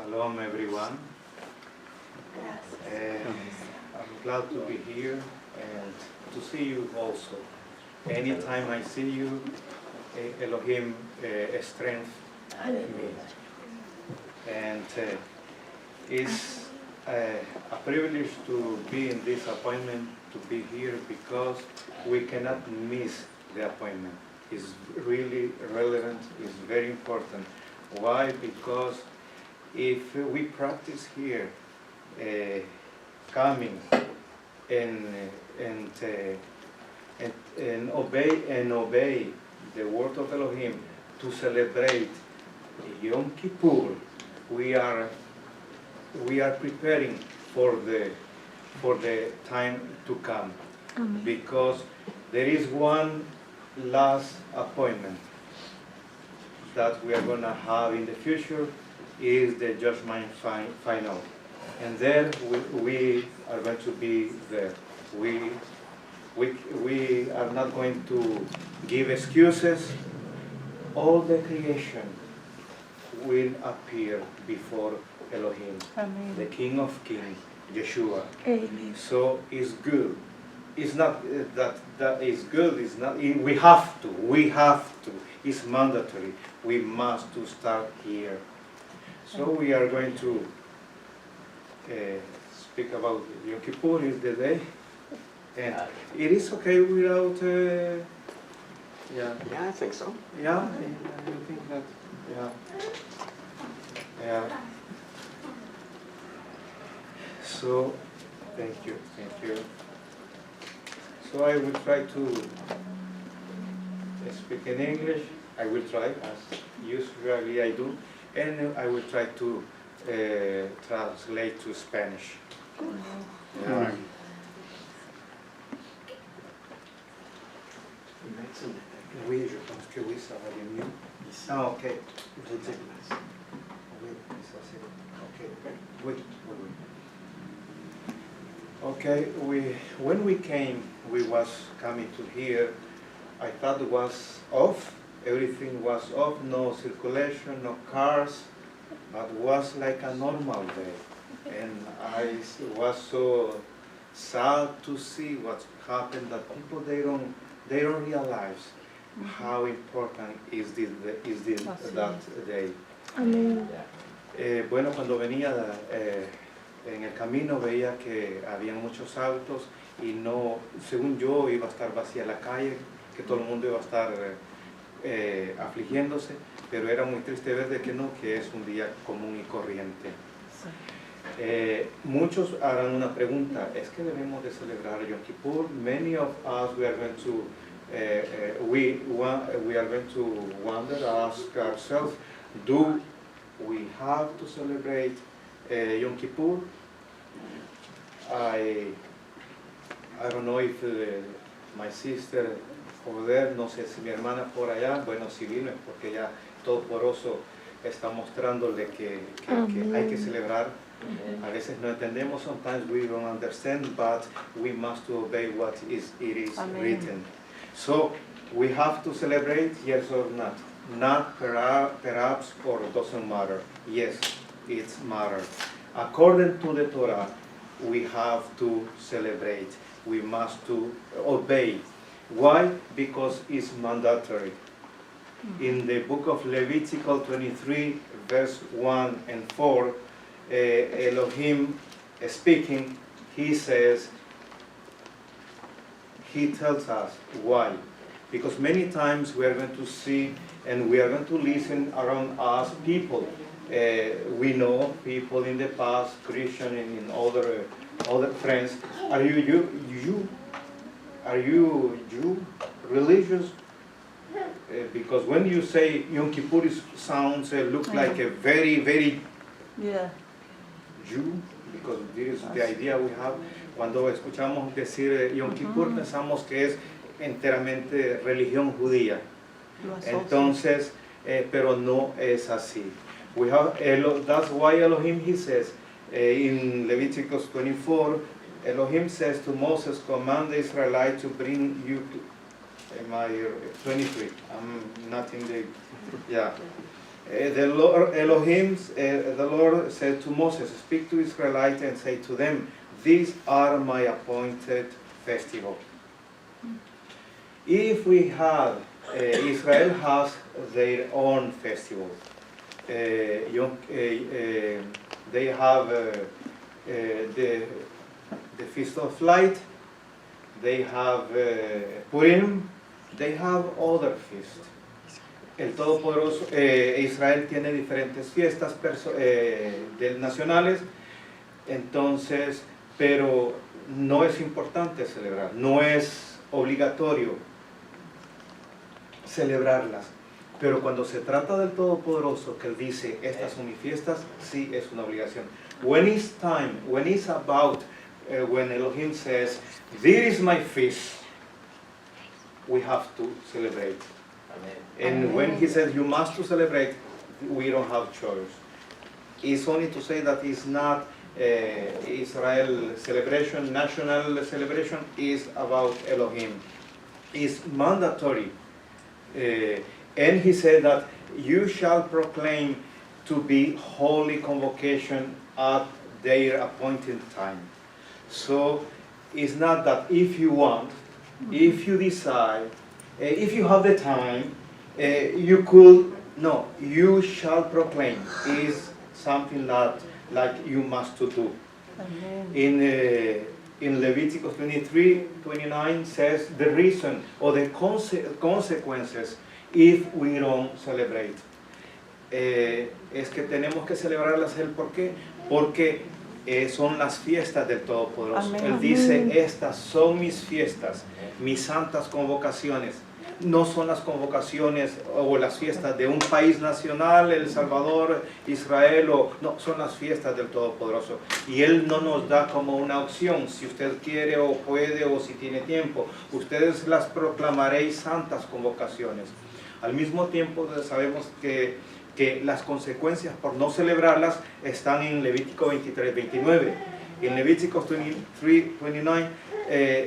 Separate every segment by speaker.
Speaker 1: Shalom, everyone. I'm glad to be here and to see you also. Anytime I see you, Elohim strength me. And it's a privilege to be in this appointment, to be here, because we cannot miss the appointment. It's really relevant, it's very important. Why? Because if we practice here, coming and obey the word of Elohim to celebrate Yom Kippur, we are preparing for the time to come.
Speaker 2: Amen.
Speaker 1: Because there is one last appointment that we are going to have in the future, is the judgment final. And then we are going to be there. We are not going to give excuses. All the creation will appear before Elohim,
Speaker 2: Amen.
Speaker 1: the King of Kings, Yeshua.
Speaker 2: Amen.
Speaker 1: So it's good. It's not that is good. It's not. We have to. It's mandatory. We must to start here. So we are going to speak about Yom Kippur is the day, and it is okay without.
Speaker 3: Yeah, I think so.
Speaker 1: Yeah, you think that? Yeah. So, thank you. So I will try to speak in English. I will try, as usually I do, and I will try to translate to Spanish. Yeah. Oui, je pense que oui, ça va aller mieux. Ah, ok. Oui, ça c'est ok. Oui. Okay, when we came, we was coming to here. I thought it was off. Everything was off. No circulation, no cars. But it was like a normal day, and I was so sad to see what happened. That people they don't realize how important is that day.
Speaker 2: Amen.
Speaker 1: Bueno, cuando venía en el camino veía que había muchos autos y no, según yo, iba a estar vacía la calle, que todo el mundo iba a estar afligiéndose, pero era muy triste ver de que no, que es un día común y corriente. Muchos harán una pregunta, ¿es que debemos de celebrar Yom Kippur? Many of us, we are going to wonder, ask ourselves, do we have to celebrate Yom Kippur? I don't know if my sister over there, no sé si mi hermana por allá, bueno, si vino es porque ya todo poroso está mostrándole que hay que celebrar. A veces no entendemos, sometimes we don't understand, but we must obey what it is
Speaker 2: Amen.
Speaker 1: written. So we have to celebrate, yes or not? Not perhaps, or doesn't matter. Yes, it's matter. According to the Torah, we have to celebrate. We must to obey. Why? Because it's mandatory. In the book of Leviticus 23, verse 1 and 4, Elohim speaking, he tells us why. Because many times we are going to see and we are going to listen around us people. We know people in the past, Christian and in other friends. Are you religious? Because when you say Yom Kippur, sounds look like a very, very Jew, because this is the idea we have. Cuando escuchamos decir Yom Kippur, pensamos que es enteramente religión judía. Entonces, pero no es así. We have, that's why Elohim, he says, in Leviticus 24, Elohim says to Moses, command the Israelites to bring you to, my 23, I'm not in the, yeah. The Lord Elohim, the Lord said to Moses, speak to Israelites and say to them, these are my appointed festivals. If we have, Israel has their own festivals. They have the Feast of Light, they have Purim, they have other feasts. El Todopoderoso, Israel tiene diferentes fiestas nacionales, entonces, pero no es importante celebrar, no es obligatorio celebrarlas. Pero cuando se trata del Todopoderoso, que Él dice, estas son mis fiestas, sí es una obligación. When it's time, when it's about, when Elohim says, this is my feast, we have to celebrate. And when he says you must to celebrate, we don't have choice. It's only to say that it's not Israel celebration, national celebration is about Elohim. It's mandatory. And he said that you shall proclaim to be holy convocation at their appointed time. So it's not that if you want, if you decide, if you have the time, you could, no, you shall proclaim is something that like you must to do. In Leviticus 23:29 says the reason or the consequences if we don't celebrate. Es que tenemos que celebrarlas. ¿El por qué? Porque son las fiestas del Todopoderoso.
Speaker 2: Amén.
Speaker 1: Él dice, estas son mis fiestas, mis santas convocaciones. No son las convocaciones o las fiestas de un país nacional, El Salvador, Israel, no, son las fiestas del Todopoderoso. Y Él no nos da como una opción, si usted quiere o puede o si tiene tiempo. Ustedes las proclamaréis santas convocaciones. Al mismo tiempo sabemos que las consecuencias por no celebrarlas están en Levítico 23:29. In Leviticus 23:29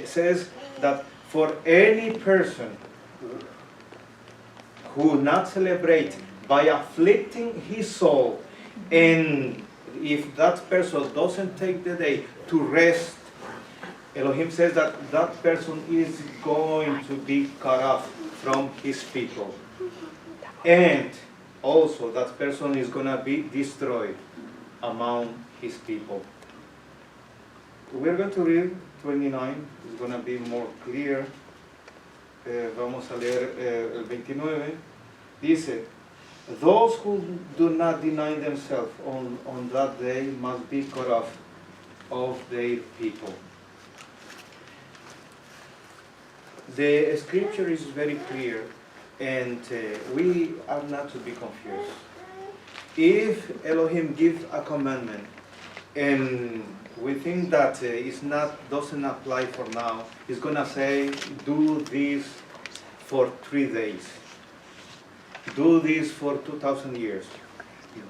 Speaker 1: says that for any person who not celebrate by afflicting his soul, and if that person doesn't take the day to rest, Elohim says that that person is going to be cut off from his people. And also that person is going to be destroyed among his people. We're going to read 29, it's going to be more clear. Vamos a leer el 29. Dice, those who do not deny themselves on that day must be cut off of their people. The scripture is very clear, and we are not to be confused. If Elohim gives a commandment, and we think that doesn't apply for now, he's gonna say, do this for 3 days. Do this for 2,000 years.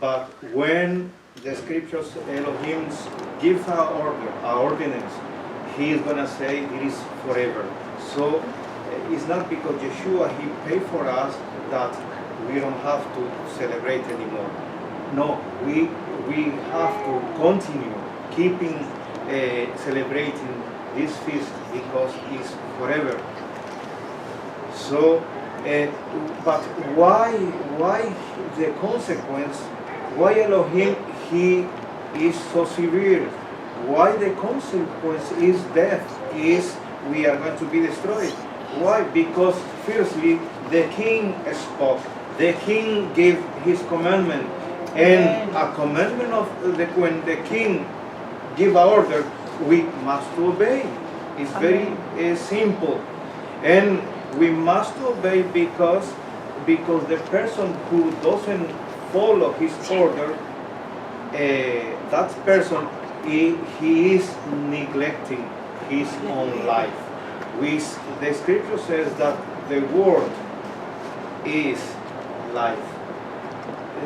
Speaker 1: But when the scriptures, Elohim gives an order, an ordinance, he is gonna say it is forever. So it's not because Yeshua, he paid for us that we don't have to celebrate anymore. No, we have to continue keeping celebrating this feast because it's forever. So, but why the consequence? Why Elohim he is so severe? Why the consequence is death? Is we are going to be destroyed? Why? Because firstly the king spoke. The king gave his commandment, and a commandment of when the king give an order, we must obey. It's very simple, and we must obey because the person who doesn't follow his order, that person he is neglecting his own life. The scripture says that the word is life.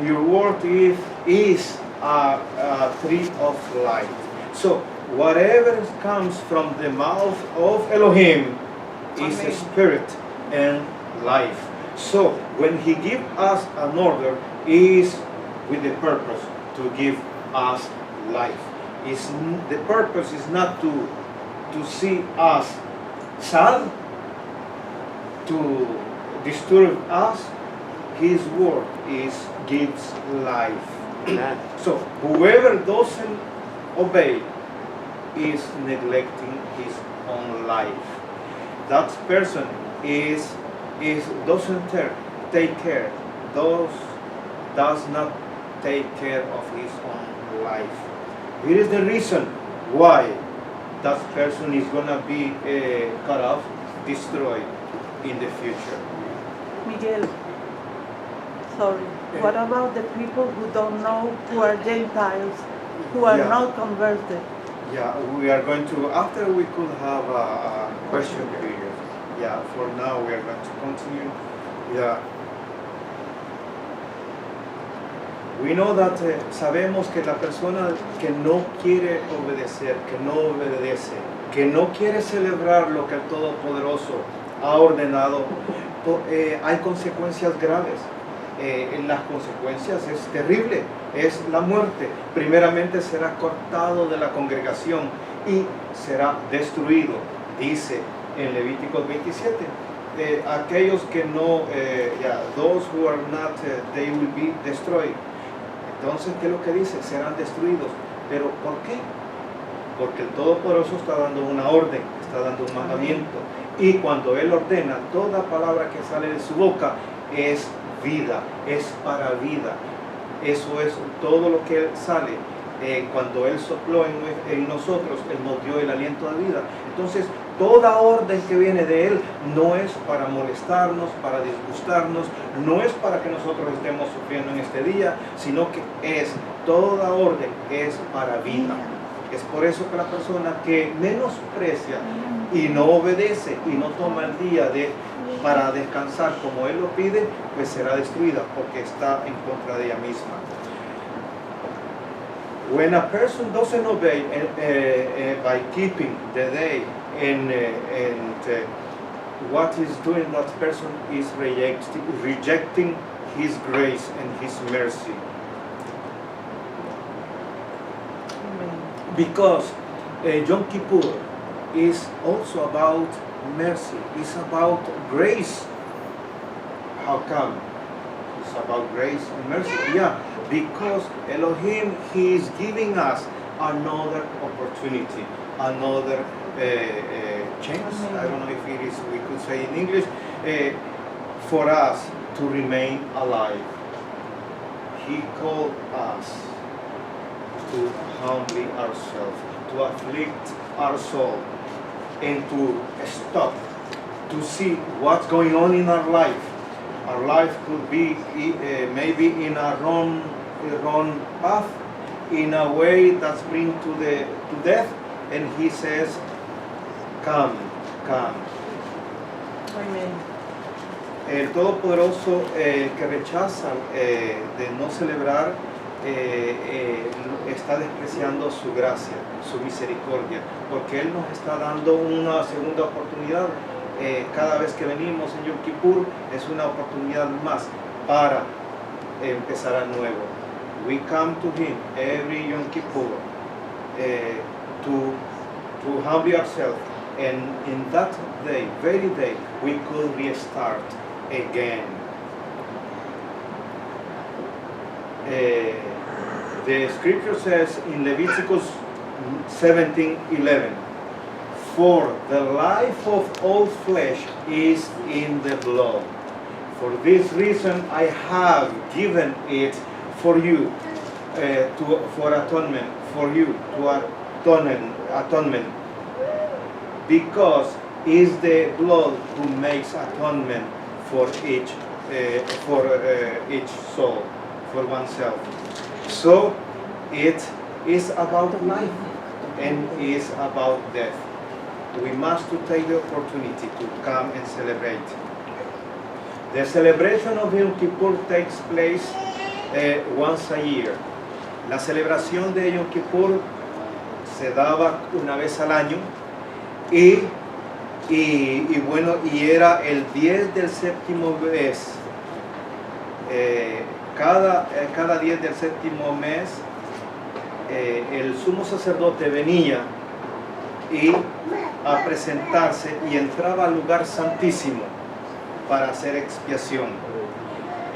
Speaker 1: Your word is a tree of life. So whatever comes from the mouth of Elohim is a spirit and life. So when he gives us an order, is with the purpose to give us life. The purpose is not to see us sad, to disturb us. His word gives life. So whoever doesn't obey is neglecting his own life. That person doesn't take care, does not take care of his own life. Here is the reason why that person is going to be cut off, destroyed in the future.
Speaker 2: Miguel, sorry. What about the people who don't know, who are Gentiles, who are not converted?
Speaker 1: Yeah, we are going to, after we could have a question period. Yeah, for now we are going to continue. Yeah. We know that sabemos que la persona que no quiere obedecer, que no obedece, que no quiere celebrar lo que el Todopoderoso ha ordenado, hay consecuencias graves. Las consecuencias es terrible, es la muerte. Primeramente será cortado de la congregación y será destruido, dice en Levíticos 27. Aquellos que no, those who are not, they will be destroyed. Entonces, ¿qué es lo que dice? Serán destruidos. ¿Pero por qué? Porque el Todopoderoso está dando una orden, está dando un mandamiento. Y cuando Él ordena, toda palabra que sale de su boca es vida, es para vida. Eso es todo lo que sale. Cuando Él sopló en nosotros, Él nos dio el aliento de vida. Entonces, toda orden que viene de Él no es para molestarnos, para disgustarnos, no es para que nosotros estemos sufriendo en este día, sino que toda orden es para vida. Es por eso que la persona que menosprecia y no obedece y no toma el día para descansar como Él lo pide, pues será destruida porque está en contra de ella misma. When a person doesn't obey by keeping the day, and what is doing, that person is rejecting His grace and His mercy. Because Yom Kippur is also about mercy, it's about grace. How come? It's about grace and mercy. Yeah, because Elohim, He is giving us another opportunity, another chance. I don't know if it is, we could say in English, for us to remain alive. He called us to humbly ourselves, to afflict our soul, and to stop, to see what's going on in our life. Our life could be maybe in a wrong path, in a way that's bring to death, and He says, come.
Speaker 2: Amen.
Speaker 1: El Todopoderoso que rechaza de no celebrar está despreciando su gracia, su misericordia, porque Él nos está dando una segunda oportunidad. Cada vez que venimos en Yom Kippur es una oportunidad más para empezar a nuevo. We come to Him every Yom Kippur to humble ourselves, and in that day, very day, we could restart again. The scripture says in Leviticus 17:11, for the life of all flesh is in the blood. For this reason I have given it for you, for atonement, for you, to atonement, because is the blood who makes atonement for each soul, for oneself. So it is about life and is about death. We must take the opportunity to come and celebrate. The celebration of Yom Kippur takes place once a year. La celebración de Yom Kippur se daba una vez al año y era el 10 del séptimo mes. cada día del séptimo mes, el sumo sacerdote venía a presentarse y entraba al lugar santísimo para hacer expiación.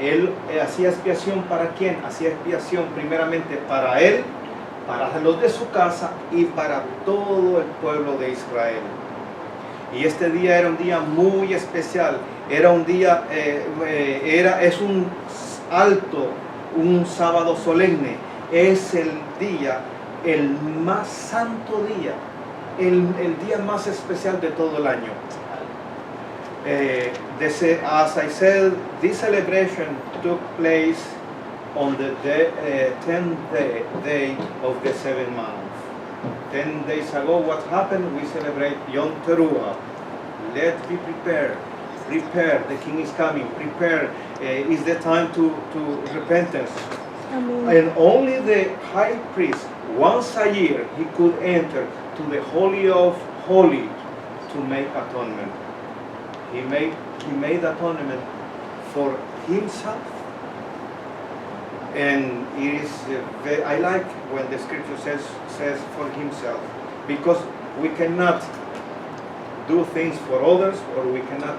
Speaker 1: Él hacía expiación ¿para quién? Hacía expiación primeramente para él, para los de su casa y para todo el pueblo de Israel. Y este día era un día muy especial, era un día, es un alto, un sábado solemne, es el día, el más santo día, el día más especial de todo el año. As I said, this celebration took place on the 10th day of the 7th month. 10 days ago, what happened? We celebrate Yom Teruah. Let's be prepared. Prepare, the king is coming. Prepare, is the time to repentance.
Speaker 2: Amen.
Speaker 1: And only the high priest, once a year, he could enter to the Holy of Holies to make atonement. He made atonement for himself. And it is I like when the scripture says for himself, because we cannot do things for others, or we cannot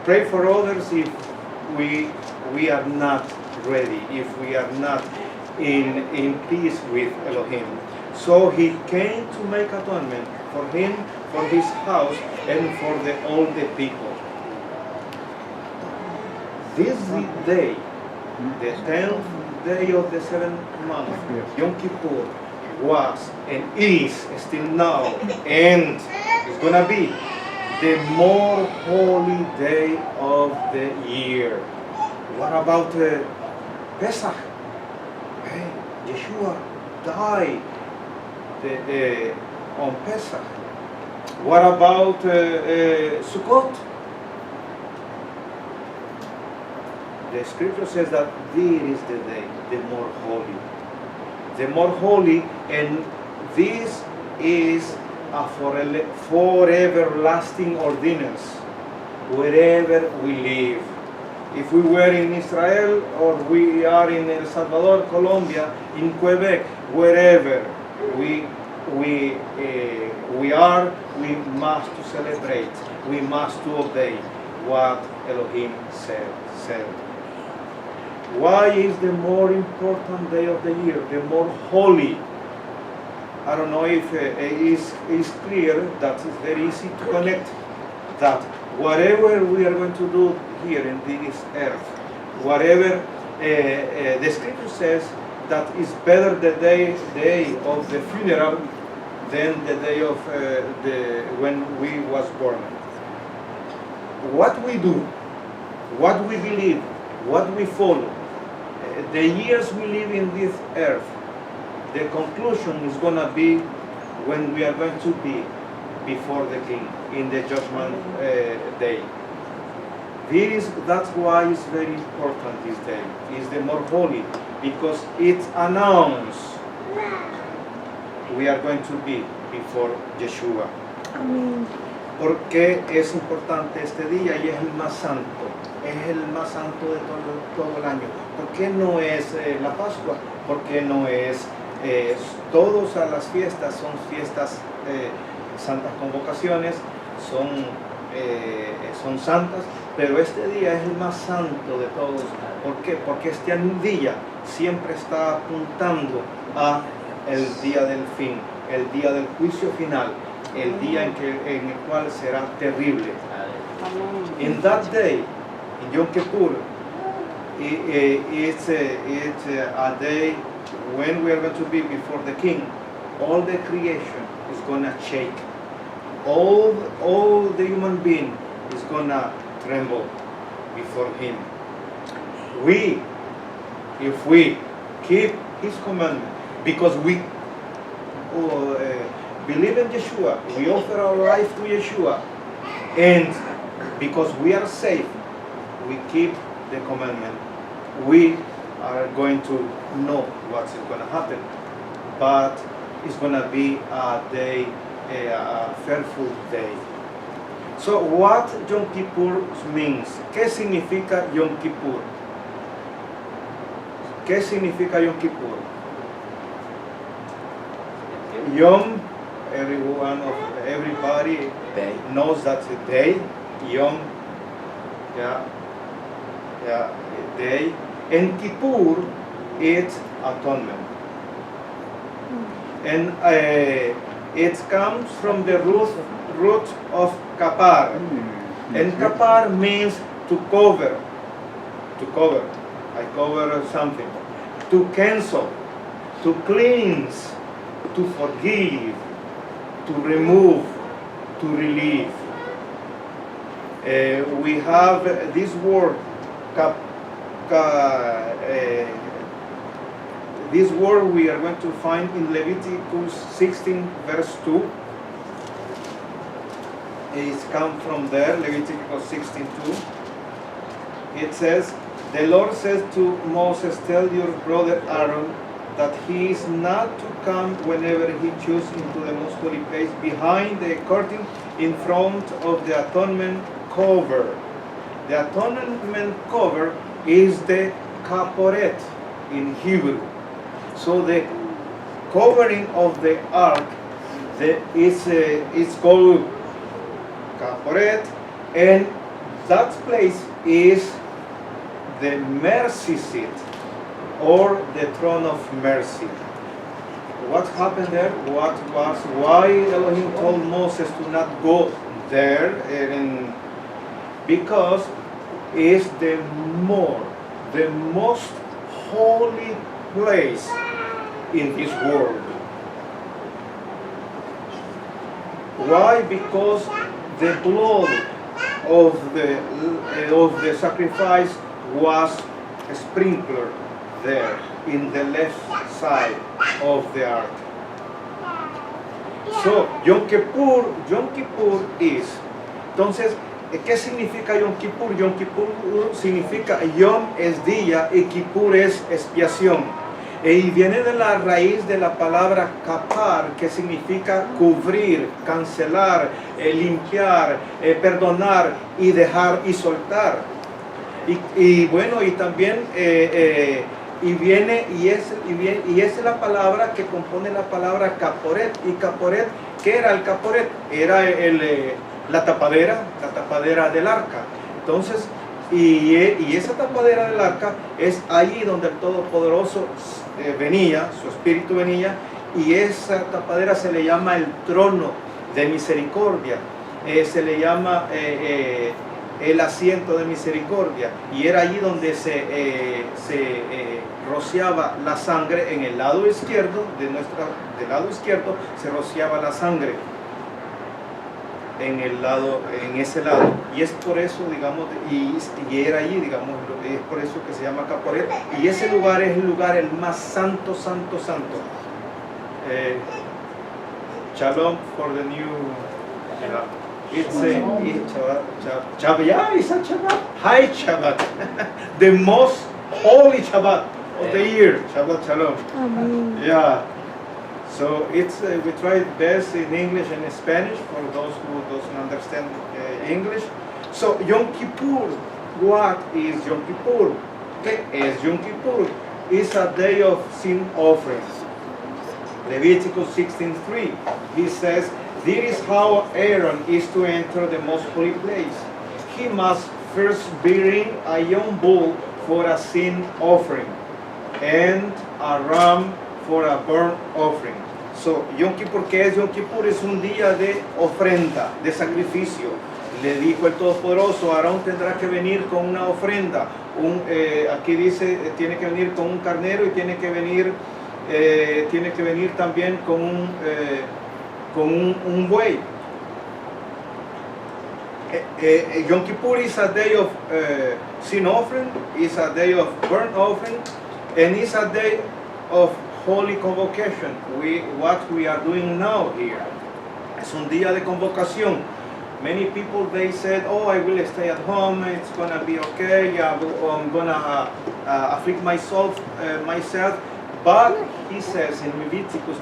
Speaker 1: pray for others if we are not ready, if we are not in peace with Elohim. So he came to make atonement for him, for his house, and for all the people. This day, the 10th day of the 7th month, Yom Kippur, was and is still now, and it's gonna be the more holy day of the year. What about Pesach? Hey, Yeshua died on Pesach. What about Sukkot? The scripture says that this is the day, the more holy. The more holy, and this is a forever lasting ordinance wherever we live. If we were in Israel, or we are in El Salvador, Colombia, in Quebec, wherever we are, we must to celebrate, we must to obey what Elohim said. Why is the more important day of the year, the more holy? I don't know if it is clear, that it's very easy to connect, that whatever we are going to do here in this earth, whatever the scripture says, that is better the day of the funeral than the day of when we was born. What we do, what we believe, what we follow, the years we live in this earth, the conclusion is going to be when we are going to be before the King in the judgment day. That's why it's very important this day. It's the more holy, because it announced we are going to be before Yeshua.
Speaker 2: Amen.
Speaker 1: ¿Por qué es importante este día y es el más santo? Es el más santo de todo el año. ¿Por qué no es la Pascua? ¿Por qué no es todas las fiestas? Son fiestas, santas convocaciones, son santas, pero este día es el más santo de todos. ¿Por qué? Porque este día siempre está apuntando a el día del fin, el día del juicio final, el día en el cual será terrible. In that day, in Yom Kippur, it's a day when we are going to be before the King. All the creation is going to shake. All the human being is going to tremble before him. If we keep his commandment, because we believe in Yeshua, we offer our life to Yeshua, and because we are safe, we keep the commandment, we are going to know what's going to happen. But it's going to be a day, a fearful day. So what Yom Kippur means? ¿Qué significa Yom Kippur? ¿Qué significa Yom Kippur? Yom, everybody
Speaker 3: Day.
Speaker 1: knows that's a day. Yom, day. And Kippur, it's atonement. And it comes from the root of kapar. And kapar means to cover. To cover. I cover something. To cancel. To cleanse. To forgive. To remove. To relieve. We have this word, this word we are going to find in Leviticus 16 verse 2. It's come from there, Leviticus 16:2. It says, the Lord says to Moses, tell your brother Aaron that he is not to come whenever he chooses into the most holy place behind the curtain in front of the atonement cover. The atonement cover is the kaporet in Hebrew. So the covering of the ark is called kaporet, and that place is the mercy seat or the throne of mercy. What happened there? Why Elohim told Moses to not go there? Because it's the most holy place in this world. Why? Because the blood of the sacrifice was sprinkled there in the left side of the ark. So Yom Kippur is. Entonces, ¿qué significa Yom Kippur? Yom Kippur significa Yom es día y Kippur es expiación. Y viene de la raíz de la palabra kapar, que significa cubrir, cancelar, limpiar, perdonar y dejar y soltar. Y bueno, y también es la palabra que compone la palabra kaporet. Y kaporet, ¿qué era el kaporet? Era la tapadera del arca. Entonces, y esa tapadera del arca es allí donde el Todopoderoso venía, su espíritu venía, y esa tapadera se le llama el trono de misericordia, se le llama el asiento de misericordia, y era allí donde se rociaba la sangre. En el lado izquierdo, del lado izquierdo se rociaba la sangre. En ese lado, y es por eso, digamos, y era allí, digamos, es por eso que se llama Kaporet, y ese lugar es el lugar el más santo. Shalom for the new it's Shabbat, yeah, it's a Shabbat, high Shabbat, the most holy Shabbat of the year. Shabbat Shalom.
Speaker 2: Amen.
Speaker 1: Yeah. So it's we try best in English and in Spanish for those who doesn't understand English. So Yom Kippur, what is Yom Kippur? ¿Qué es Yom Kippur? It's a day of sin offerings. Leviticus 16:3. He says, "This is how Aaron is to enter the most holy place. He must first bring a young bull for a sin offering, and a ram for a burnt offering." So, Yom Kippur, ¿qué es Yom Kippur? Es un día de ofrenda, de sacrificio. Le dijo el Todopoderoso, Aarón tendrá que venir con una ofrenda. Aquí dice, tiene que venir con un carnero y tiene que venir también con un buey. Yom Kippur is a day of sin offering, is a day of burnt offering, and is a day of holy convocation. What we are doing now here. Es un día de convocación. Many people, they said, oh, I will stay at home, it's gonna be okay, I'm gonna afflict myself. But he says in Leviticus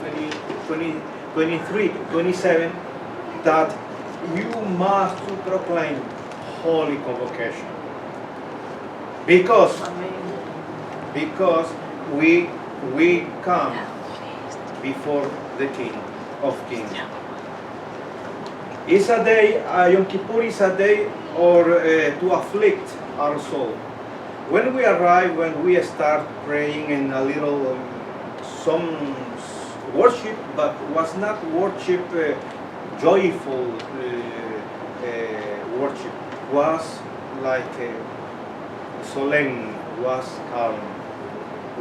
Speaker 1: 23:27 that you must to proclaim holy convocation. Because we come before the King of Kings. It's a day, Yom Kippur is a day to afflict our soul. When we arrive, when we start praying in a little, some worship, but was not worship, joyful worship, was like solemn, was calm.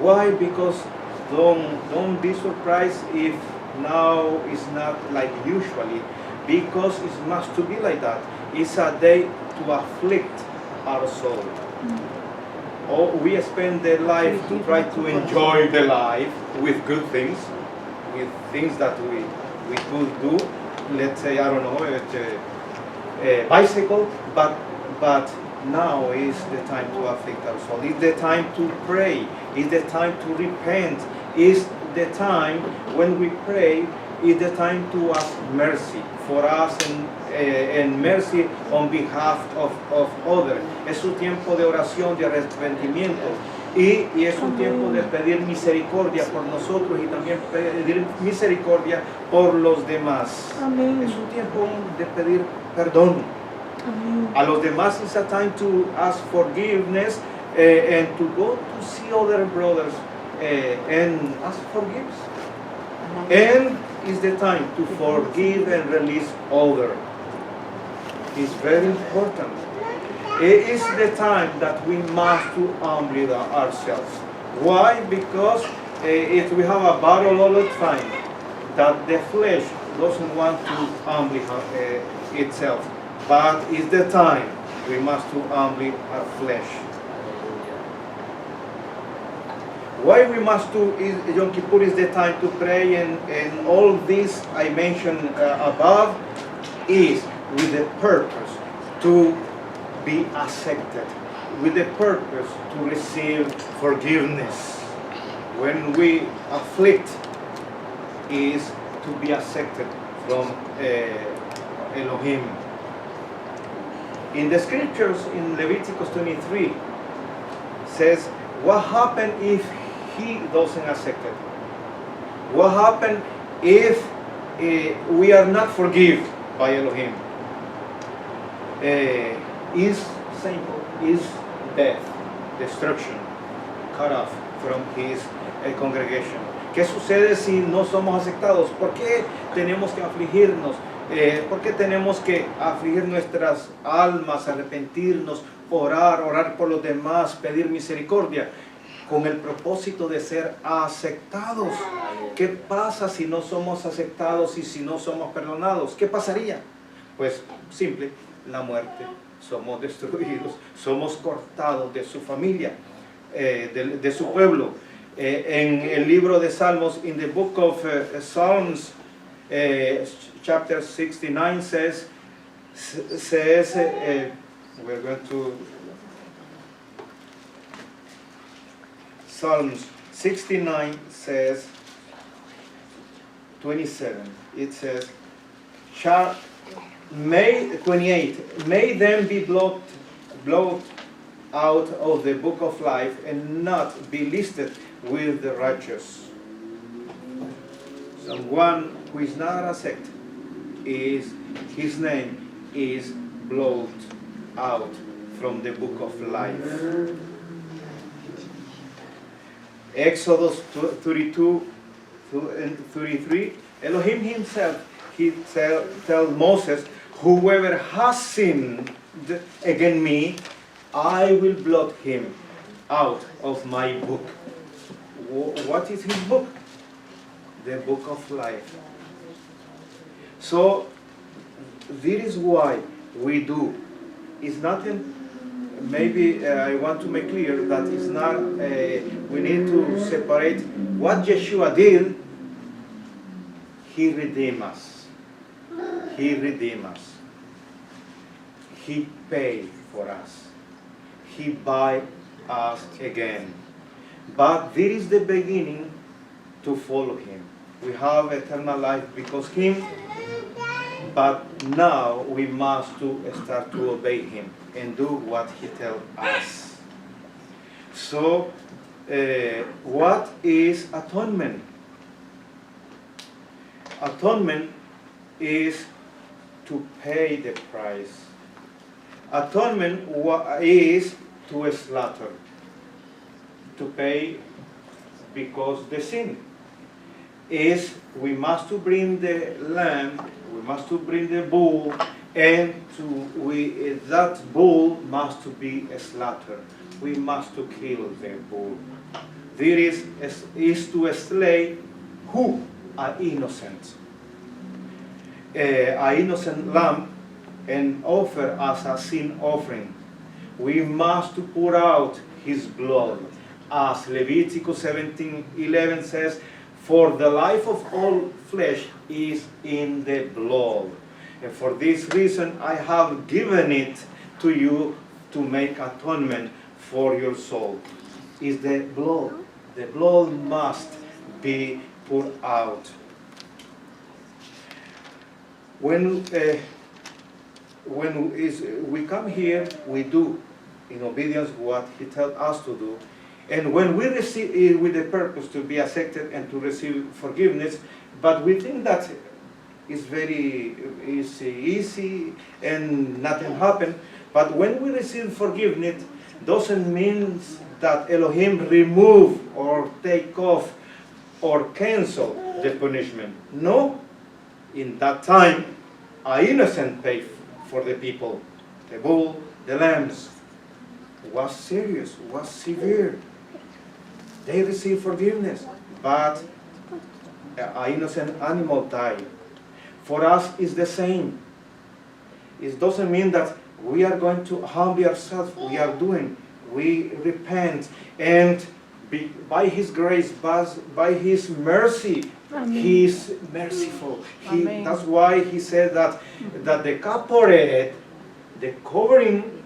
Speaker 1: Why? Because don't be surprised if now it's not like usually, because it must to be like that. It's a day to afflict our soul. Or we spend the life to try to enjoy the life with good things, with things that we could do. Let's say, I don't know, a bicycle, but now is the time to afflict our soul. It's the time to pray. It's the time to repent. It's the time when we pray. It's the time to ask mercy for us and mercy on behalf of others. Es un tiempo de oración, de arrepentimiento. Y es un tiempo de pedir misericordia por nosotros y también pedir misericordia por los demás.
Speaker 2: Amén.
Speaker 1: Es un tiempo de pedir perdón.
Speaker 2: Amén.
Speaker 1: A los demás it's a time to ask forgiveness and to go to see other brothers and ask forgiveness. And it's the time to forgive and release others. It's very important. It is the time that we must to humble ourselves. Why? Because if we have a battle all the time, that the flesh doesn't want to humble itself. But it's the time we must to humble our flesh. Why we must do Yom Kippur is the time to pray, and all this I mentioned above is with the purpose to be accepted, with the purpose to receive forgiveness. When we afflict, is to be accepted from Elohim. In the scriptures in Leviticus 23 says, what happened if he doesn't accept it? What happened if we are not forgiven by Elohim? Is simple, is death, destruction, cut off from his congregation. ¿Qué sucede si no somos aceptados? ¿Por qué tenemos que afligirnos? ¿Por qué tenemos que afligir nuestras almas, arrepentirnos, orar por los demás, pedir misericordia? Con el propósito de ser aceptados. ¿Qué pasa si no somos aceptados y si no somos perdonados? ¿Qué pasaría? Pues simple, la muerte. Somos destruidos, somos cortados de su familia, de su pueblo. En el libro de Salmos, in the book of Psalms, chapter 69 says we're going to Psalms 69 says 27. It says, may them be blotted out of the book of life and not be listed with the righteous. Someone who is not accepted, his name is blotted out from the book of life. Exodus 32 and 33, Elohim himself, he tell Moses, whoever has sinned against me, I will blot him out of my book. What is his book? The book of life. So, this is why we do. It's nothing. Maybe I want to make clear that it's not, we need to separate what Yeshua did. He redeemed us. He redeemed us. He paid for us. He buy us again. But this is the beginning to follow him. We have eternal life because him but now we must to start to obey him and do what he tells us. So, what is atonement? Atonement is to pay the price. Atonement is to slaughter, to pay because the sin is we must to bring the lamb, we must to bring the bull, and that bull must to be slaughtered. We must to kill the bull. There is to slay who are innocent. An innocent lamb and offer as a sin offering. We must to pour out his blood, as Leviticus 17:11 says, for the life of all flesh is in the blood. And for this reason I have given it to you to make atonement for your soul. Is the blood. The blood must be poured out. When we come here, we do in obedience what he tells us to do. And when we receive it with the purpose to be accepted and to receive forgiveness, but we think that it's very easy and nothing happened. But when we receive forgiveness, doesn't mean that Elohim remove or take off or cancel the punishment. No, in that time, an innocent paid for the people. The bull, the lambs, was serious, was severe. They received forgiveness, but an innocent animal died. For us, it's the same. It doesn't mean that we are going to humble ourselves. We are doing. We repent, and by His grace, by His mercy,
Speaker 2: Amen.
Speaker 1: He is merciful.
Speaker 2: Amen.
Speaker 1: That's why He said that the kaporet, the covering,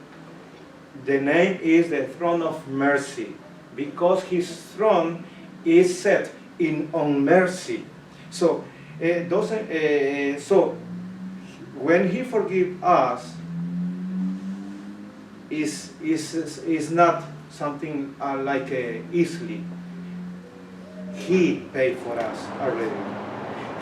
Speaker 1: the name is the throne of mercy, because His throne is set on mercy. So, so when He forgives us, is not something like easily. He paid for us already.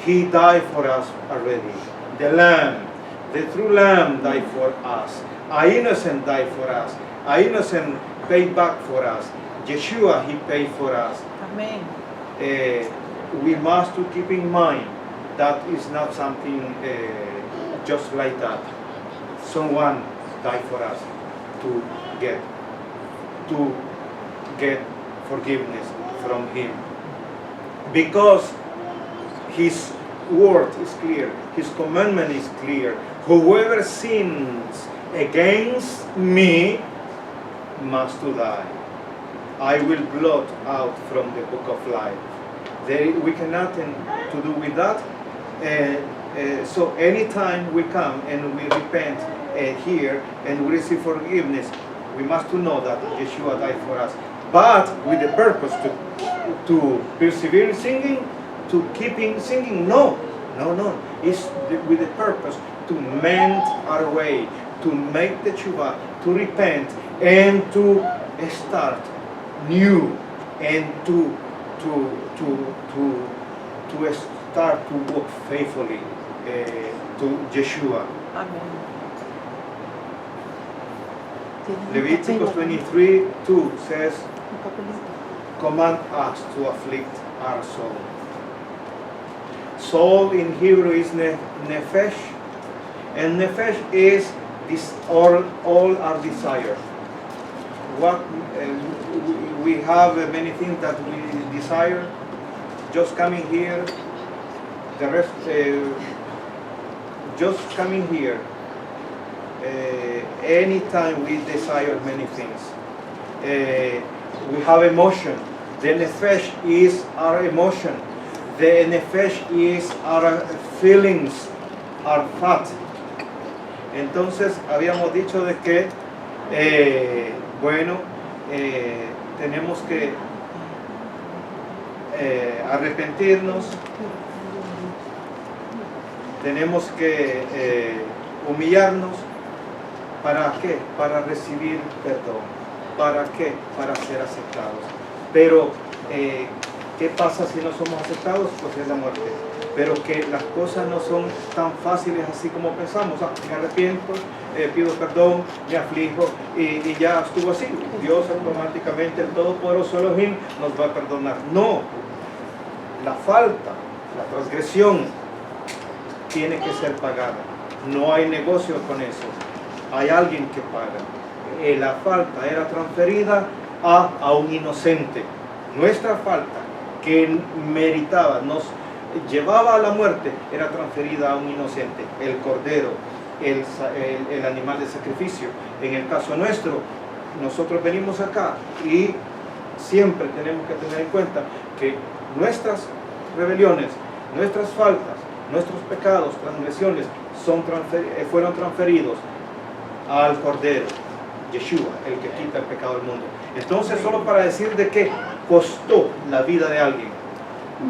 Speaker 1: He died for us already. The Lamb, the true Lamb died for us. An innocent died for us. An innocent paid back for us. Yeshua, He paid for us.
Speaker 2: Amen.
Speaker 1: We must to keep in mind that is not something just like that. Someone died for us to get forgiveness from Him, because His word is clear, His commandment is clear. Whoever sins against me must to die. I will blot out from the book of life. We cannot to do with that. So anytime we come and we repent here and we receive forgiveness, we must to know that Yeshua died for us. But with the purpose to persevere in singing, to keeping singing, no. It's with the purpose to mend our way, to make the tshuva, to repent, and to start new, and to start to walk faithfully to Yeshua.
Speaker 2: Amen.
Speaker 1: Leviticus 23:2 says, command us to afflict our soul. Soul in Hebrew is nefesh, and nefesh is this all our desire. What we have many things that we desire. Just coming here, the rest just coming here. Anytime we desire many things, we have emotion. The nefesh is our emotion. The nefesh is our feelings, our thought. Entonces habíamos dicho de que tenemos que arrepentirnos tenemos que humillarnos. ¿Para qué? Para recibir perdón. ¿Para qué? Para ser aceptados. Pero, ¿qué pasa si no somos aceptados? Pues es la muerte. Pero que las cosas no son tan fáciles así como pensamos. Me arrepiento, pido perdón, me aflijo y ya estuvo así. Dios automáticamente, el Todopoderoso Elohim, nos va a perdonar. No, la falta, la transgresión tiene que ser pagada. No hay negocio con eso. Hay alguien que paga. La falta era transferida a un inocente. Nuestra falta, que meritaba, nos llevaba a la muerte, era transferida a un inocente, el cordero, el animal de sacrificio. En el caso nuestro, nosotros venimos acá y siempre tenemos que tener en cuenta que nuestras rebeliones, nuestras faltas, nuestros pecados, transgresiones fueron transferidos al cordero, Yeshua, el que quita el pecado del mundo. Entonces, solo para decir de qué costó la vida de alguien.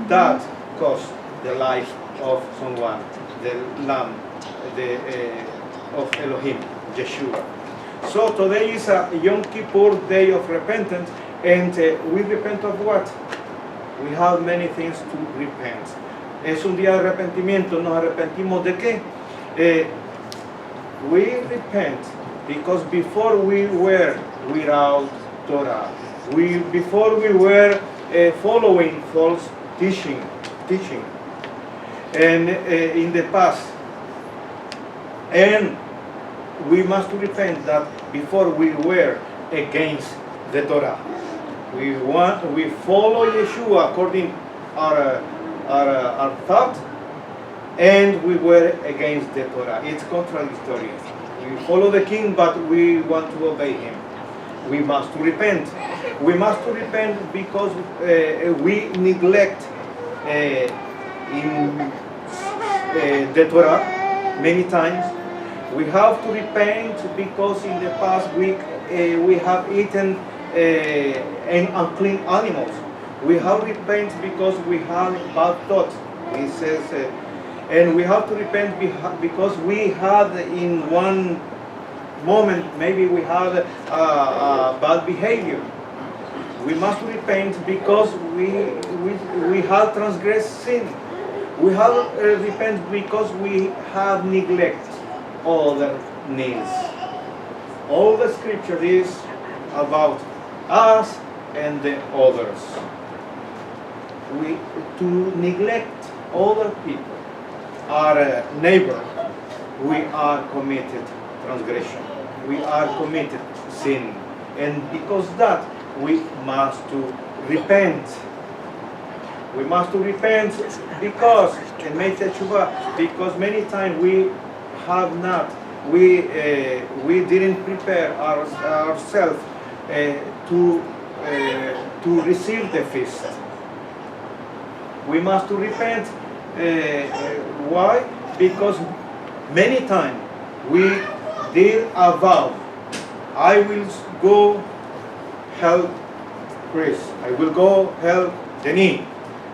Speaker 1: That cost the life of someone, the Lamb of Elohim, Yeshua. So today is a Yom Kippur day of repentance, and we repent of what? We have many things to repent. Es un día de arrepentimiento. ¿Nos arrepentimos de qué? We repent because before we were without Torah, before we were following false teaching, and in the past, and we must repent that before we were against the Torah. We follow Yeshua according our thought, and we were against the Torah. It's contradictory. We follow the king, but we want to obey him. We must repent. We must repent because we neglect in the Torah many times. We have to repent because in the past we have eaten unclean animals. We have to repent because we have bad thoughts. It says, and we have to repent because we had in one moment, maybe we had bad behavior. We must repent because we have transgressed sin. We have repent because we have neglect other needs. All the scripture is about us and the others. To neglect other people, our neighbor, we are committed transgression. We are committed sin. And because that, we must to repent. We must to repent because, and make teshuvah, because many times we have not, we didn't prepare ourselves to receive the feast. We must to repent. Why? Because many times we did a vow. I will go help Chris. I will go help Denis.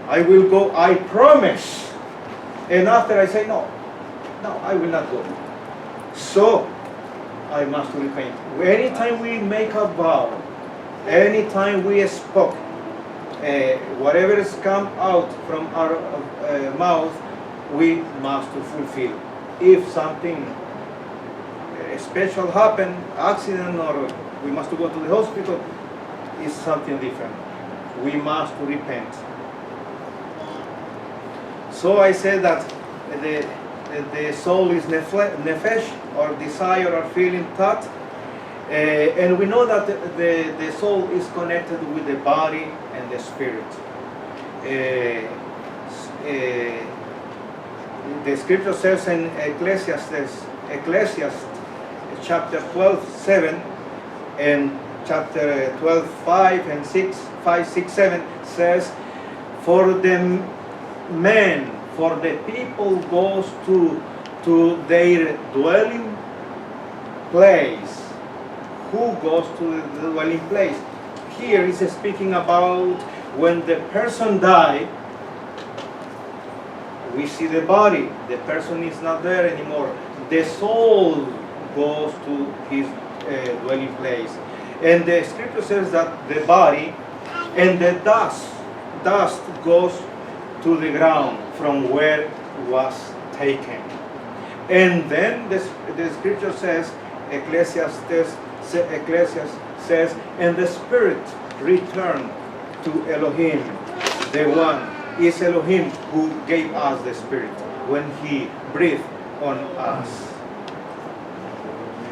Speaker 1: I will go, I promise. And after I say, no, I will not go. So, I must repent. Anytime we make a vow, anytime we spoke, whatever has come out from our mouth, we must fulfill. If something special happened, accident, or we must go to the hospital, is something different. We must repent. So I said that the soul is nefesh, or desire or feeling, thought, and we know that the soul is connected with the body and the spirit. The scripture says in Ecclesiastes chapter 12:7 and chapter 12:5 and 6, 7 says, for the man, for the people goes to their dwelling place. Who goes to the dwelling place? Here is speaking about when the person died, We see the body. The person is not there anymore. The soul goes to his dwelling place. And the scripture says that the body and the dust goes to the ground from where it was taken. And then the scripture says, Ecclesiastes says, and the spirit returned to Elohim. The one is Elohim who gave us the spirit when he breathed on us.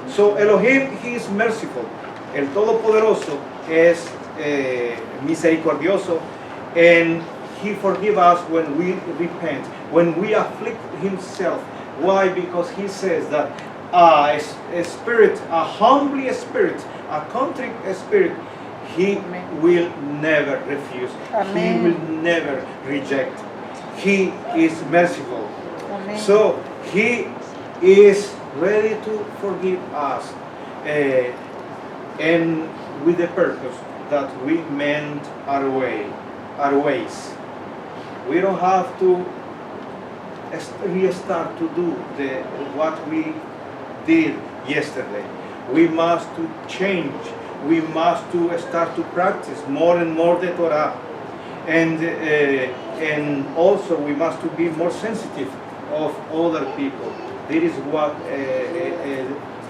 Speaker 1: So Elohim, he is merciful. El Todopoderoso es misericordioso, and he forgives us when we repent, when we afflict himself. Why? Because he says that a spirit, a humbly spirit, a contrite spirit, he will never refuse.
Speaker 2: Amen.
Speaker 1: He will never reject. He is merciful.
Speaker 2: Amen.
Speaker 1: So he is ready to forgive us, and with the purpose that we mend our ways. We don't have to restart to do what we did yesterday. We must to change. We must to start to practice more and more the Torah, and also we must to be more sensitive of other people. This is what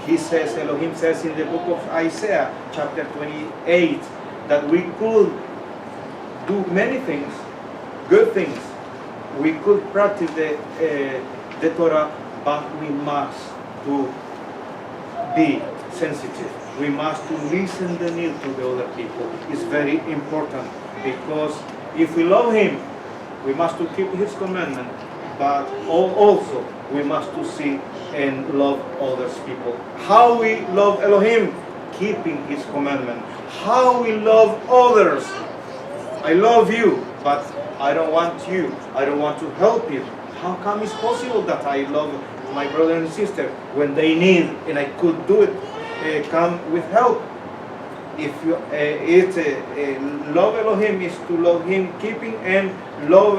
Speaker 1: he says, Elohim says in the book of Isaiah, chapter 28, that we could do many things, good things. We could practice the Torah, but we must to be sensitive. We must to listen the need to the other people. It's very important, because if we love him, we must to keep his commandment, but also we must to see and love others people. How we love Elohim? Keeping his commandment. How we love others? I love you, but I don't want you. I don't want to help you. How come it's possible that I love my brother and sister when they need and I could do it? Come with help. If you love Elohim is to love him, keeping, and love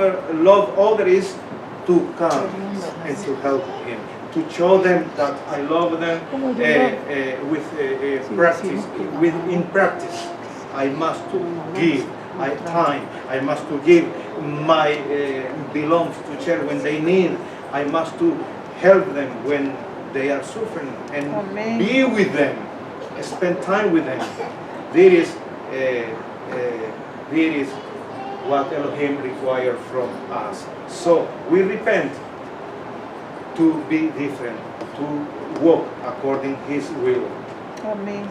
Speaker 1: others is to come and to help him, to show them that I love them with practice. In practice, I must to give my time. I must to give my belongs to share when they need. I must to help them when they are suffering, and
Speaker 2: Amen.
Speaker 1: Be with them, spend time with them. This is what Elohim requires from us. So we repent to be different, to walk according his will.
Speaker 2: Amen.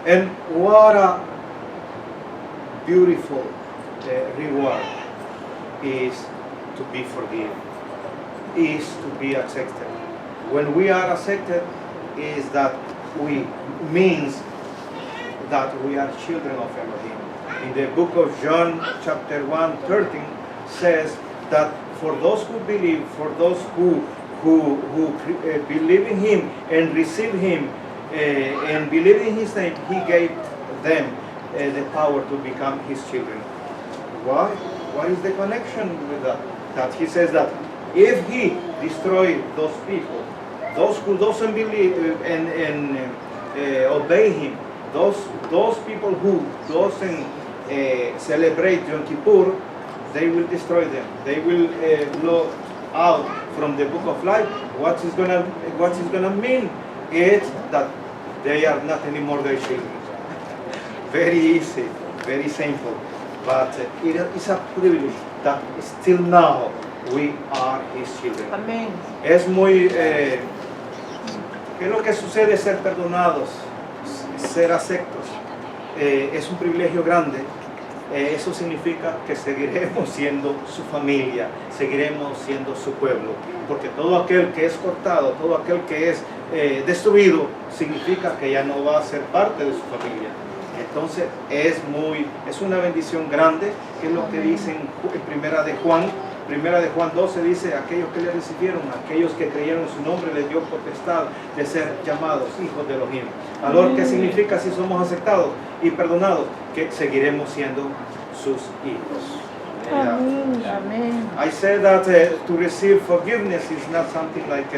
Speaker 1: And what a beautiful reward is to be forgiven, is to be accepted. When we are accepted, is that we means that we are children of Elohim. In the book of John, chapter 1:13, says that for those who believe, for those who believe in him and receive him and believe in his name, he gave them the power to become his children. Why? What is the connection with that? That he says that if he destroy those people, those who doesn't believe and obey him, those people who doesn't celebrate Yom Kippur, they will destroy them. They will blow out from the book of life. What is gonna mean is that they are not anymore their children. Very easy, very simple, but it is a privilege that still now we are his children.
Speaker 2: Amén.
Speaker 1: Es muy ¿qué es lo que sucede ser perdonados, ser aceptos? Es un privilegio grande. Eso significa que seguiremos siendo su familia, seguiremos siendo su pueblo, porque todo aquel que es cortado, todo aquel que es destruido, significa que ya no va a ser parte de su familia. Entonces es una bendición grande, que es lo que dicen en Primera de Juan 12 dice, aquellos que le recibieron, aquellos que creyeron en su nombre, les dio potestad de ser llamados hijos de Elohim. Ahora, ¿qué significa si somos aceptados y perdonados? Que seguiremos siendo sus hijos.
Speaker 2: Amen. Amen.
Speaker 1: I said that to receive forgiveness is not something like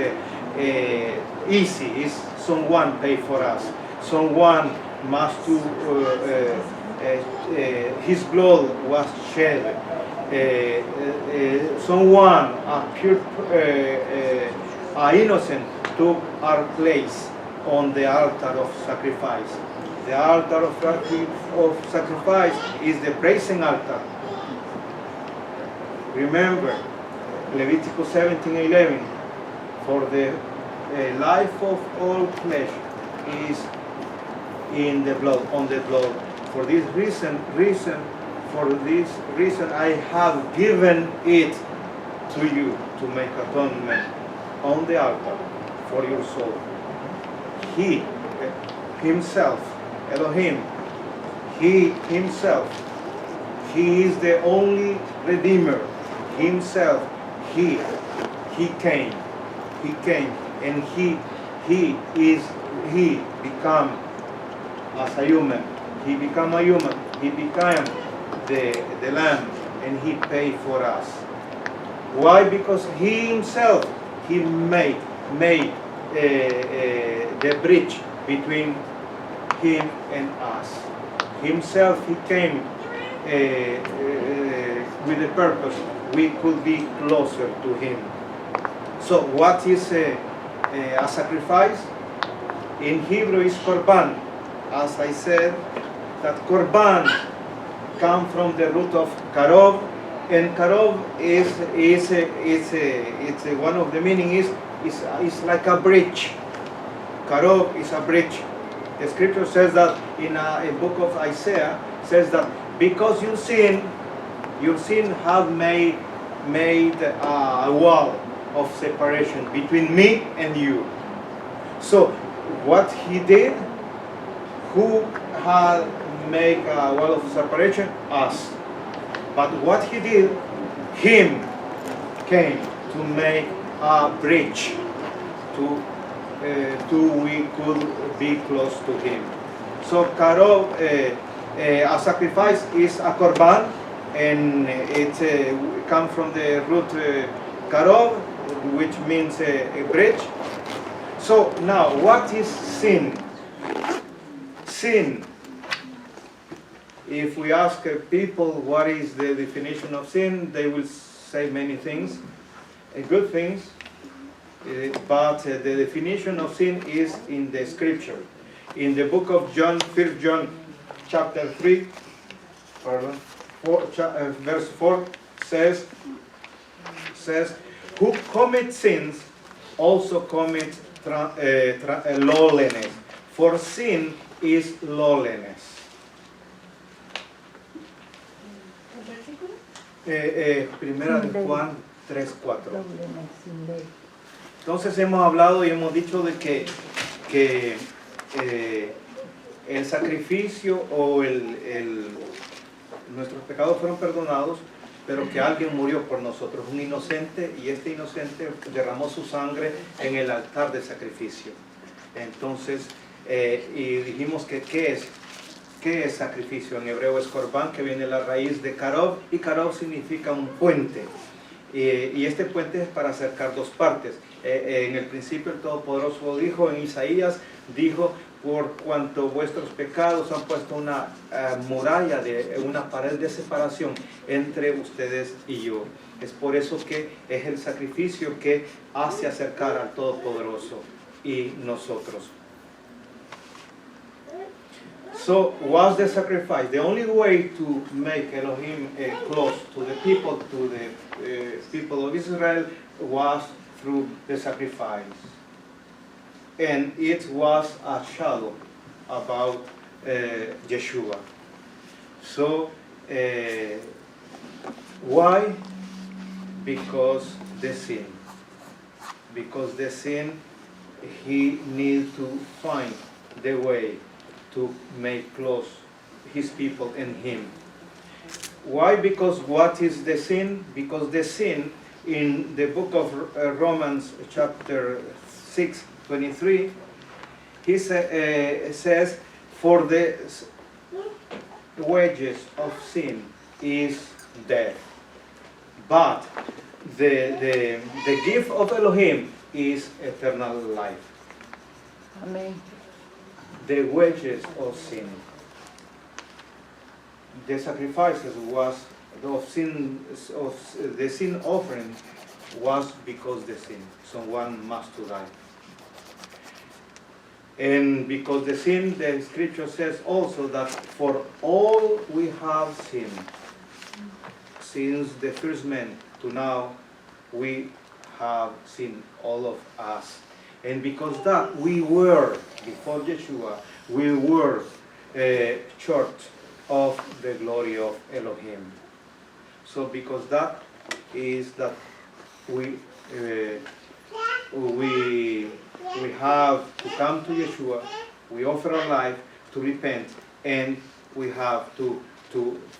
Speaker 1: easy. It's someone pay for us. Someone must do. His blood was shed. Someone, a pure, innocent, took our place on the altar of sacrifice. The altar of sacrifice is the praising altar. Remember, Leviticus 17:11, for the life of all flesh is in the blood, on the blood. For this reason, I have given it to you to make atonement on the altar for your soul. He himself, Elohim, he himself, he is the only Redeemer. Himself, he came, and he became as a human. He became a human. He became the Lamb, and he paid for us. Why? Because he himself, he made the bridge between him and us. Himself, he came with the purpose we could be closer to him. So what is a sacrifice? In Hebrew is korban. As I said, that korban comes from the root of karov, and karov is one of the meaning is like a bridge. Karov is a bridge. The scripture says that in a book of Isaiah, says that because your sin have made a wall of separation between me and you. So what he did, who had made a wall of separation? Us. But what he did, him came to make a bridge to we could be close to him. So karov, a sacrifice is a korban, and it comes from the root karov, which means a bridge. So now, what is sin? Sin. If we ask people what is the definition of sin, they will say many things, good things, but the definition of sin is in the scripture. In the book of John, 1 John chapter 3, verse 4 says, who commits sins also commit lawlessness, for sin is lawlessness. Primera de Juan 3:4. Entonces hemos hablado y hemos dicho de que el sacrificio o nuestros pecados fueron perdonados, pero que alguien murió por nosotros, un inocente, y este inocente derramó su sangre en el altar de sacrificio. Entonces, y dijimos que ¿qué es sacrificio? En hebreo es korban, que viene de la raíz de karov, y karov significa un puente. Y este puente es para acercar dos partes. En el principio el Todopoderoso dijo, en Isaías, dijo, por cuanto vuestros pecados han puesto una muralla, una pared de separación entre ustedes y yo. Es por eso que es el sacrificio que hace acercar al Todopoderoso y nosotros. So, what's the sacrifice? The only way to make Elohim close to the people of Israel was through the sacrifice. And it was a shadow about Yeshua. So, why? Because the sin. Because the sin, he needs to find the way to make close his people and him. Why? Because what is the sin? Because the sin in the book of Romans chapter 6:23, he says, for the wages of sin is death. But the gift of Elohim is eternal life.
Speaker 2: Amen.
Speaker 1: The wages of sin. The sacrifices was of sin, of the sin offering was because the sin. Someone must to die. And because the sin, the scripture says also that for all we have sinned, since the first man to now, we have sinned, all of us. And because that we were, before Yeshua, we were short of the glory of Elohim. So because that is that we have to come to Yeshua, we offer our life to repent, and we have to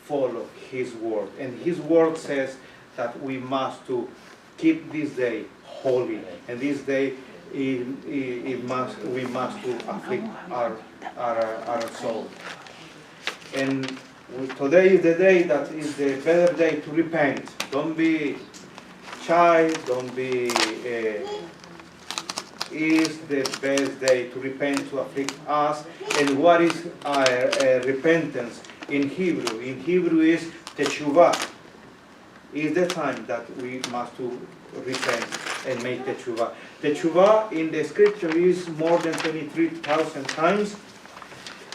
Speaker 1: follow His word. And His word says that we must to keep this day holy, and this day we must to afflict our soul. And today is the day that is the better day to repent. Don't be shy, don't be is the best day to repent, to afflict us. And what is repentance in Hebrew? In Hebrew is teshuvah. Is the time that we must to repent and make teshuvah. Teshuvah in the scripture is more than 23,000 times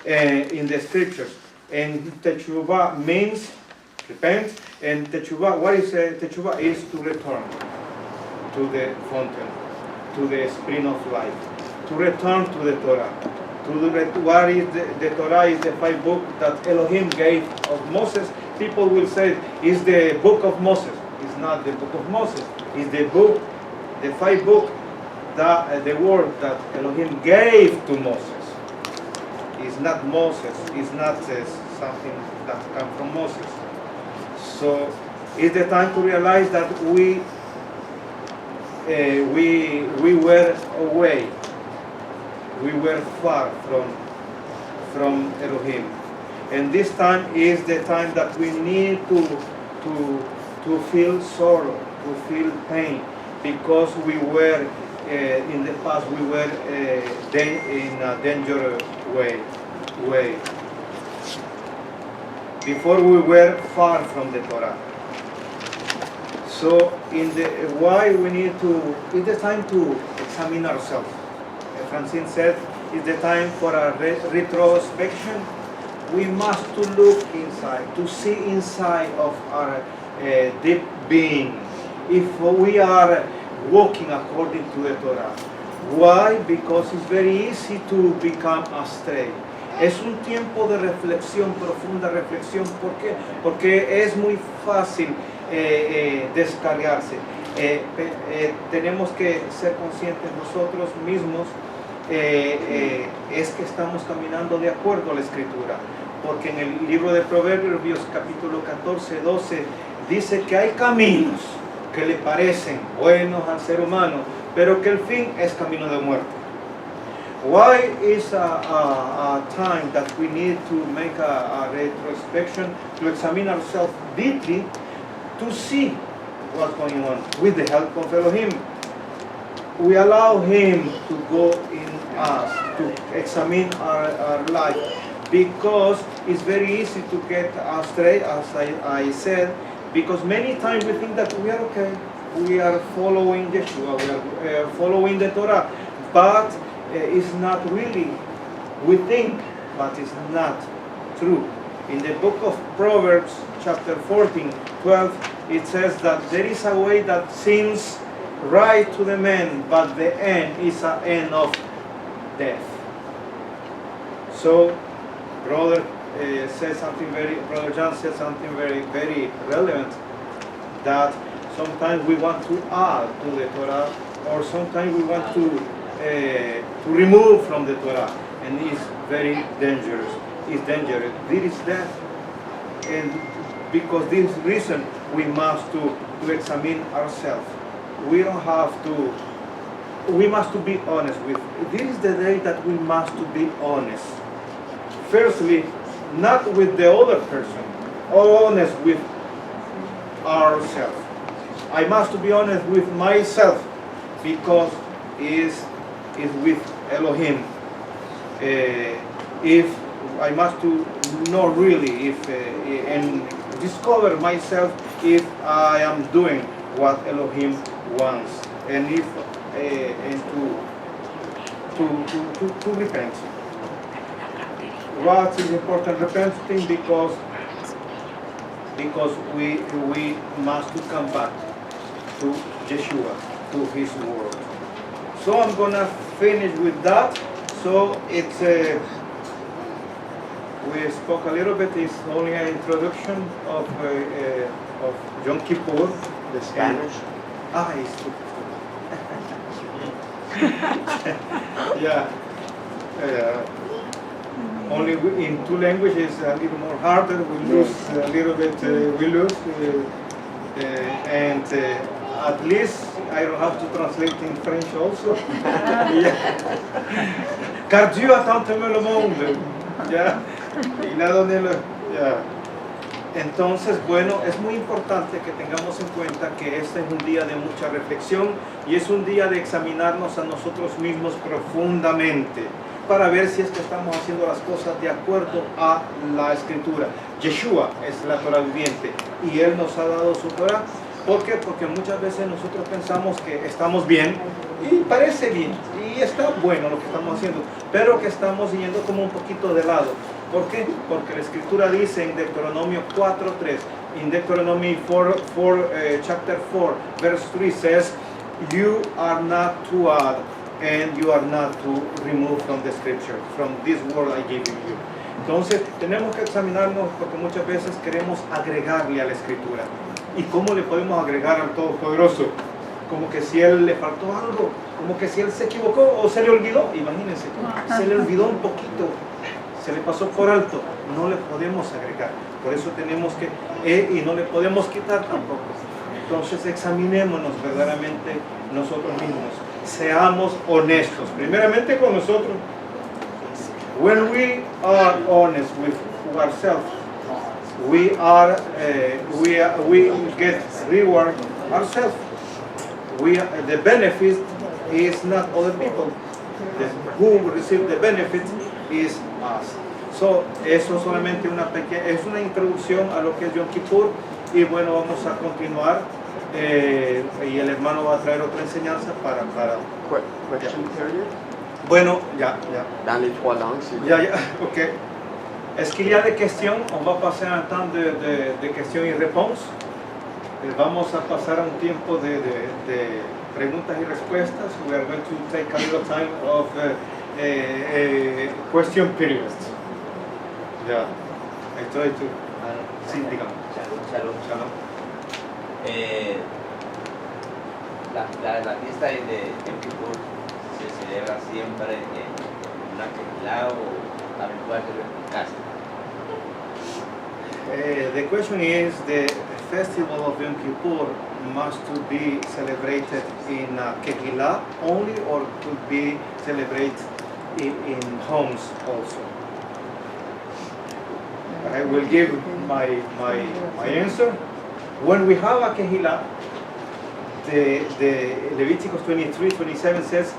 Speaker 1: in the scriptures. And teshuvah means repent. And teshuvah, what is teshuvah? Is to return to the fountain, to the spring of life, to return to the Torah. What is the Torah? Is the 5 books that Elohim gave of Moses. People will say is the book of Moses. It's not the book of Moses. It's the book, the 5 books, that the word that Elohim gave to Moses. It's not Moses. It's not something that comes from Moses. So it's the time to realize that we were away. We were far from Elohim. And this time is the time that we need to feel sorrow, to feel pain, because we were in the past we were in a dangerous way. Before we were far from the Torah. So why we need to, it's the time to examine ourselves. Francine said, it's the time for a retrospection. We must to look inside, to see inside of our deep being. If we are walking according to the Torah. Why? Because it's very easy to become astray. Es un tiempo de reflexión, profunda reflexión. ¿Por qué? Porque es muy fácil descargarse. Tenemos que ser conscientes nosotros mismos. Es que estamos caminando de acuerdo a la Escritura. Porque en el libro de Proverbios, capítulo 14, 12, dice que hay caminos que le parecen buenos al ser humano, pero que el fin es camino de muerte. Why is a time that we need to make a retrospection, to examine ourselves deeply, to see what's going on with the help of Elohim? We allow Him to go in us, to examine our life, because it's very easy to get astray, as I said, because many times we think that we are okay, we are following Yeshua, we are following the Torah, but it's not really, we think, but it's not true. In the book of Proverbs, chapter 14, 12, it says that there is a way that seems right to the man, but the end is an end of death. So, Brother John said something very, very relevant, that sometimes we want to add to the Torah, or sometimes we want to remove from the Torah, and it's very dangerous. It's dangerous. This is death, and because this reason we must to examine ourselves. We don't have to. We must to be honest with. This is the day that we must to be honest. Firstly, not with the other person, honest with ourselves. I must be honest with myself, because is with Elohim. If I must to know really if and discover myself if I am doing what Elohim wants, and if and to repent. What is important? Repenting because we must to come back to Yeshua, to His word. So I'm gonna finish with that. So it's we spoke a little bit. It's only an introduction of Yom Kippur.
Speaker 3: The Spanish.
Speaker 1: It's yeah. Only in two languages a little more harder. We lose a little bit. We lose, and at least I don't have to translate in French also. Car Dieu a tant aimé le monde. Ya. Il a donné le. Ya. Entonces, bueno, es muy importante que tengamos en cuenta que este es un día de mucha reflexión y es un día de examinarnos a nosotros mismos profundamente para ver si es que estamos haciendo las cosas de acuerdo a la Escritura. Yeshua es la Torah viviente y Él nos ha dado su Torah. ¿Por qué? Porque muchas veces nosotros pensamos que estamos bien y parece bien y está bueno lo que estamos haciendo, pero que estamos yendo como un poquito de lado. ¿Por qué? Porque la Escritura dice en Deuteronomio 4:3, in Deuteronomy chapter 4, verse 3 says, you are not to add and you are not to remove from the Scripture, from this word I give you. Entonces tenemos que examinarnos porque muchas veces queremos agregarle a la Escritura. ¿Y cómo le podemos agregar al Todopoderoso? Como que si Él le faltó algo, como que si Él se equivocó o se le olvidó. Imagínense, se le olvidó un poquito, se le pasó por alto. No le podemos agregar. Por eso tenemos que, y no le podemos quitar tampoco. Entonces examinémonos verdaderamente nosotros mismos. Seamos honestos, primeramente con nosotros. When we are honest with ourselves, we get reward ourselves. The benefit is not other people. Who receive the benefit is us. So, eso solamente es una introducción a lo que es Yom Kippur, y bueno, vamos a continuar y el hermano va a traer otra enseñanza para
Speaker 3: Question period.
Speaker 1: Bueno, ya.
Speaker 3: Dans les 3 langues, s'il vous
Speaker 1: Ya,
Speaker 3: plaît.
Speaker 1: ok. Est-ce qu'il y a des questions? On va passer un temps de questions y réponses. Vamos a pasar a un tiempo de preguntas y respuestas. We are going to take a little time of question periods. Ya. Estoy tú. Sí, digamos. Shalom.
Speaker 4: La fiesta de Yom Kippur se celebra siempre en una kehilá o también puede ser en casa.
Speaker 1: The question is, the festival of Yom Kippur must to be celebrated in Kehillah only, or could be celebrated in homes also? I will give my answer. When we have a Kehillah, the Leviticus 23:27 says,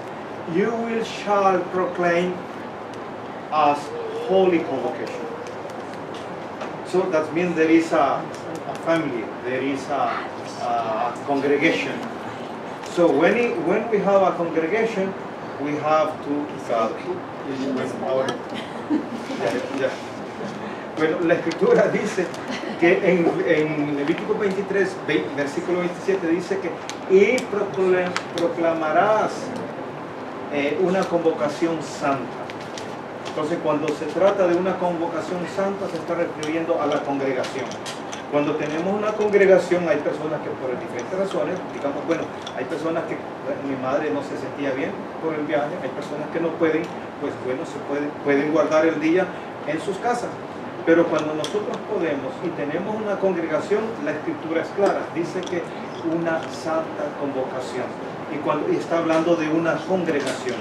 Speaker 1: you shall proclaim as holy convocation. So that means there is a family, there is a congregation. So when we have a congregation, we have to Bueno, la Escritura dice que en Levítico 23, versículo 27 dice que y proclamarás una convocación santa. Entonces, cuando se trata de una convocación santa, se está refiriendo a la congregación. Cuando tenemos una congregación, hay personas que por diferentes razones, digamos, bueno, hay personas que, mi madre no se sentía bien por el viaje, hay personas que no pueden, pues bueno, pueden guardar el día en sus casas. Pero cuando nosotros podemos y tenemos una congregación, la Escritura es clara, dice que una santa convocación. Y está hablando de una congregación.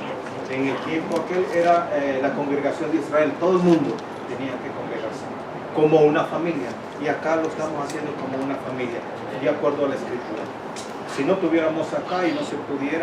Speaker 1: En el tiempo aquel era la congregación de Israel, todo el mundo tenía que congregarse. como una familia. Y acá lo estamos haciendo como una familia, de acuerdo a la Escritura. Si no estuviéramos acá y no se pudiera